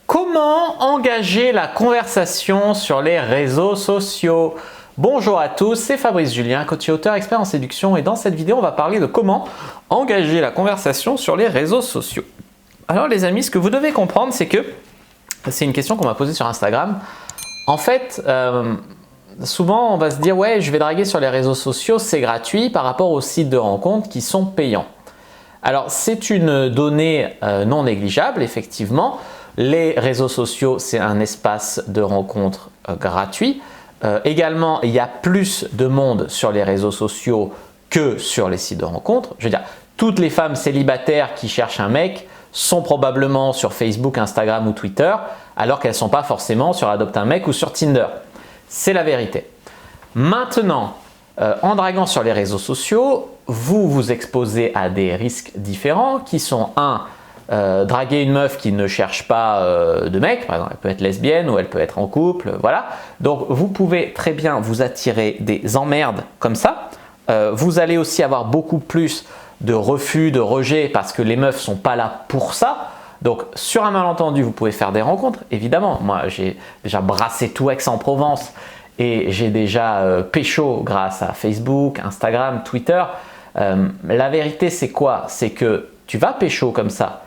Comment engager la conversation sur les réseaux sociaux? Bonjour à tous, c'est Fabrice Julien, coach et auteur expert en séduction, et dans cette vidéo, on va parler de comment engager la conversation sur les réseaux sociaux. Alors les amis, ce que vous devez comprendre, c'est que c'est une question qu'on m'a posée sur Instagram. En fait, souvent on va se dire ouais, je vais draguer sur les réseaux sociaux, c'est gratuit par rapport aux sites de rencontres qui sont payants. Alors c'est une donnée non négligeable, effectivement. Les réseaux sociaux, c'est un espace de rencontre gratuit. Également, il y a plus de monde sur les réseaux sociaux que sur les sites de rencontres. Je veux dire, toutes les femmes célibataires qui cherchent un mec sont probablement sur Facebook, Instagram ou Twitter, alors qu'elles ne sont pas forcément sur Adopte un mec ou sur Tinder. C'est la vérité. Maintenant, en draguant sur les réseaux sociaux, vous vous exposez à des risques différents qui sont draguer une meuf qui ne cherche pas de mec, par exemple, elle peut être lesbienne ou elle peut être en couple, voilà. Donc vous pouvez très bien vous attirer des emmerdes comme ça. Vous allez aussi avoir beaucoup plus de refus, de rejets parce que les meufs sont pas là pour ça. Donc sur un malentendu, vous pouvez faire des rencontres, évidemment. Moi, j'ai déjà brassé tout Aix-en-Provence et j'ai déjà pécho grâce à Facebook, Instagram, Twitter. La vérité, c'est quoi? C'est que tu vas pécho comme ça.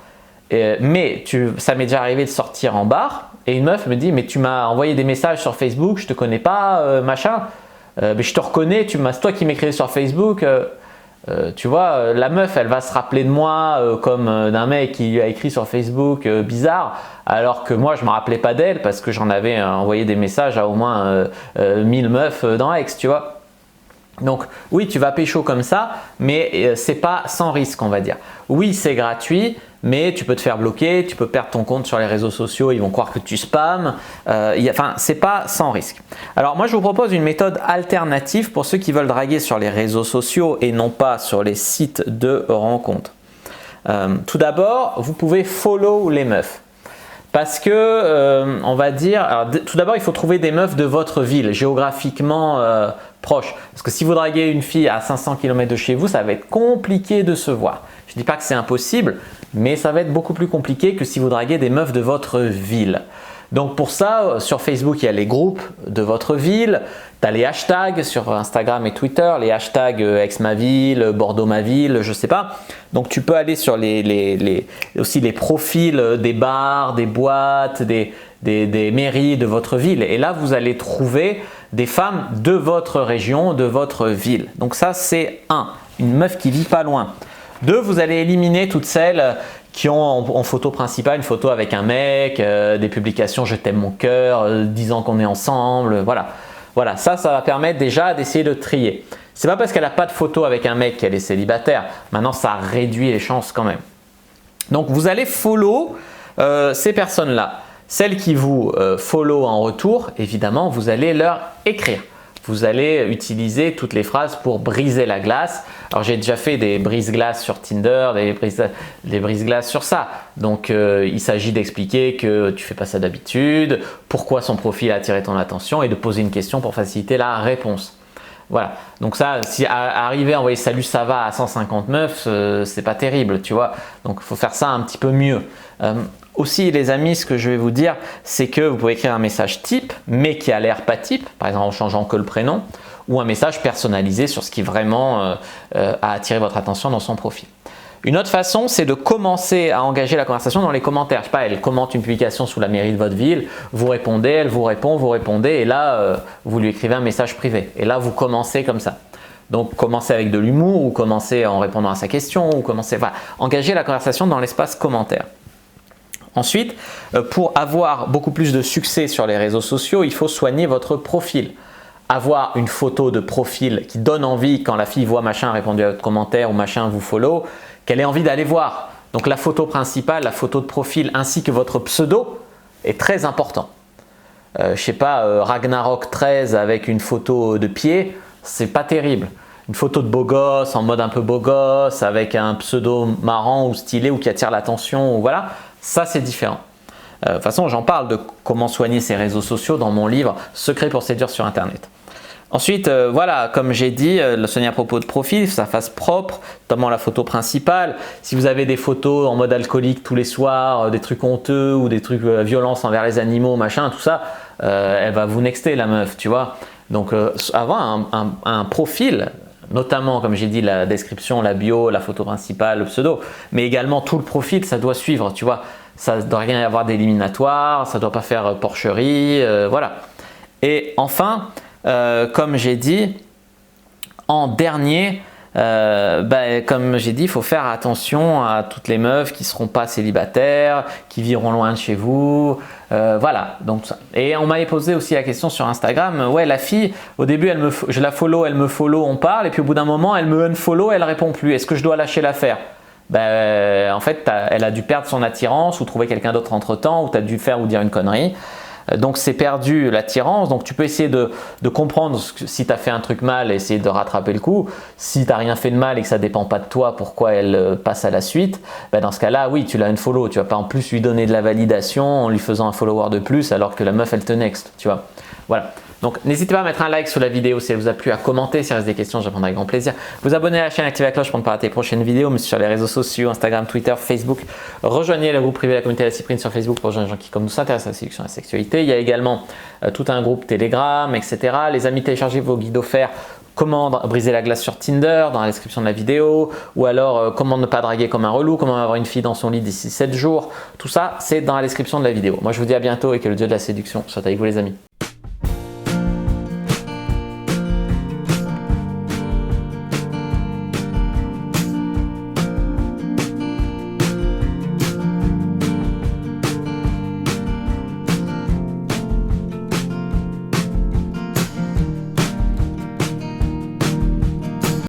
Mais ça m'est déjà arrivé de sortir en bar et une meuf me dit mais tu m'as envoyé des messages sur Facebook, je te connais pas, machin, mais je te reconnais, c'est toi qui m'écrivais sur Facebook, tu vois, la meuf elle va se rappeler de moi comme d'un mec qui lui a écrit sur Facebook bizarre, alors que moi je me rappelais pas d'elle parce que j'en avais envoyé des messages à au moins 1000 meufs dans Aix, tu vois. Donc oui, tu vas pécho comme ça, mais c'est pas sans risque, on va dire. Oui, c'est gratuit, mais tu peux te faire bloquer, tu peux perdre ton compte sur les réseaux sociaux, ils vont croire que tu spams. Enfin, c'est pas sans risque. Alors moi, je vous propose une méthode alternative pour ceux qui veulent draguer sur les réseaux sociaux et non pas sur les sites de rencontres. Tout d'abord, vous pouvez follow les meufs. Parce que, on va dire, alors, tout d'abord, il faut trouver des meufs de votre ville, géographiquement proches. Parce que si vous draguez une fille à 500 km de chez vous, ça va être compliqué de se voir. Je ne dis pas que c'est impossible, mais ça va être beaucoup plus compliqué que si vous draguez des meufs de votre ville. Donc pour ça, sur Facebook, il y a les groupes de votre ville, tu as les hashtags sur Instagram et Twitter, les hashtags Aix-ma-ville, Bordeaux-ma-ville, je ne sais pas. Donc tu peux aller sur aussi les profils des bars, des boîtes, des mairies de votre ville. Et là, vous allez trouver des femmes de votre région, de votre ville. Donc ça, c'est une meuf qui vit pas loin. 2, vous allez éliminer toutes celles qui ont en photo principale une photo avec un mec, des publications je t'aime mon cœur, disant qu'on est ensemble, voilà. Ça va permettre déjà d'essayer de trier. C'est pas parce qu'elle n'a pas de photo avec un mec qu'elle est célibataire. Maintenant, ça réduit les chances quand même. Donc vous allez follow ces personnes-là. Celles qui vous follow en retour, évidemment, vous allez leur écrire. Vous allez utiliser toutes les phrases pour briser la glace. Alors j'ai déjà fait des brise-glaces sur Tinder, des brise-glaces sur ça. Donc il s'agit d'expliquer que tu ne fais pas ça d'habitude, pourquoi son profil a attiré ton attention et de poser une question pour faciliter la réponse. Voilà, donc ça, si arriver à envoyer salut ça va à 150 meufs, c'est pas terrible, tu vois. Donc il faut faire ça un petit peu mieux. Aussi les amis, ce que je vais vous dire, c'est que vous pouvez écrire un message type, mais qui a l'air pas type, par exemple en changeant que le prénom, ou un message personnalisé sur ce qui vraiment a attiré votre attention dans son profil. Une autre façon, c'est de commencer à engager la conversation dans les commentaires. Je sais pas, elle commente une publication sous la mairie de votre ville, vous répondez, elle vous répond, vous répondez, et là, vous lui écrivez un message privé. Et là, vous commencez comme ça. Donc, commencez avec de l'humour, ou commencez en répondant à sa question, ou commencez, voilà, engager la conversation dans l'espace commentaire. Ensuite, pour avoir beaucoup plus de succès sur les réseaux sociaux, il faut soigner votre profil. Avoir une photo de profil qui donne envie quand la fille voit machin a répondu à votre commentaire ou machin vous follow, qu'elle ait envie d'aller voir. Donc la photo principale, la photo de profil ainsi que votre pseudo est très important. Je sais pas, Ragnarok 13 avec une photo de pied, c'est pas terrible. Une photo de beau gosse, en mode un peu beau gosse, avec un pseudo marrant ou stylé ou qui attire l'attention, ou voilà, ça c'est différent. De toute façon, j'en parle de comment soigner ses réseaux sociaux dans mon livre « Secret pour séduire sur Internet ». Ensuite, voilà, comme j'ai dit, le soigner à propos de profil, ça fasse propre, notamment la photo principale. Si vous avez des photos en mode alcoolique tous les soirs, des trucs honteux ou des trucs violence envers les animaux, machin, tout ça, elle va vous nexter la meuf, tu vois. Donc, avoir un profil, notamment, comme j'ai dit, la description, la bio, la photo principale, le pseudo, mais également tout le profil, ça doit suivre, tu vois. Ça ne doit rien y avoir d'éliminatoire, ça ne doit pas faire porcherie, voilà. Et enfin, comme j'ai dit, en dernier, comme j'ai dit, il faut faire attention à toutes les meufs qui ne seront pas célibataires, qui vivront loin de chez vous, voilà. Donc, et on m'avait posé aussi la question sur Instagram, ouais, la fille, au début, je la follow, elle me follow, on parle, et puis au bout d'un moment, elle me unfollow, elle répond plus. Est-ce que je dois lâcher l'affaire? En fait, elle a dû perdre son attirance ou trouver quelqu'un d'autre entre temps, ou tu as dû faire ou dire une connerie. Donc c'est perdu l'attirance, donc tu peux essayer de comprendre si tu as fait un truc mal et essayer de rattraper le coup. Si tu n'as rien fait de mal et que ça ne dépend pas de toi, pourquoi elle passe à la suite, dans ce cas-là, oui, tu l'as unfollow. Tu ne vas pas en plus lui donner de la validation en lui faisant un follower de plus alors que la meuf elle te next, tu vois. Voilà. Donc n'hésitez pas à mettre un like sur la vidéo si elle vous a plu, à commenter si il reste des questions, je répondrai avec grand plaisir. Vous abonner à la chaîne, activez la cloche pour ne pas rater les prochaines vidéos, mais sur les réseaux sociaux, Instagram, Twitter, Facebook. Rejoignez le groupe privé de la communauté de la Cyprine sur Facebook pour rejoindre les gens qui comme nous s'intéressent à la séduction et à la sexualité. Il y a également tout un groupe Telegram, etc. Les amis, téléchargez vos guides offerts. Comment briser la glace sur Tinder dans la description de la vidéo, ou alors comment ne pas draguer comme un relou, comment avoir une fille dans son lit d'ici 7 jours. Tout ça, c'est dans la description de la vidéo. Moi, je vous dis à bientôt et que le dieu de la séduction soit avec vous les amis.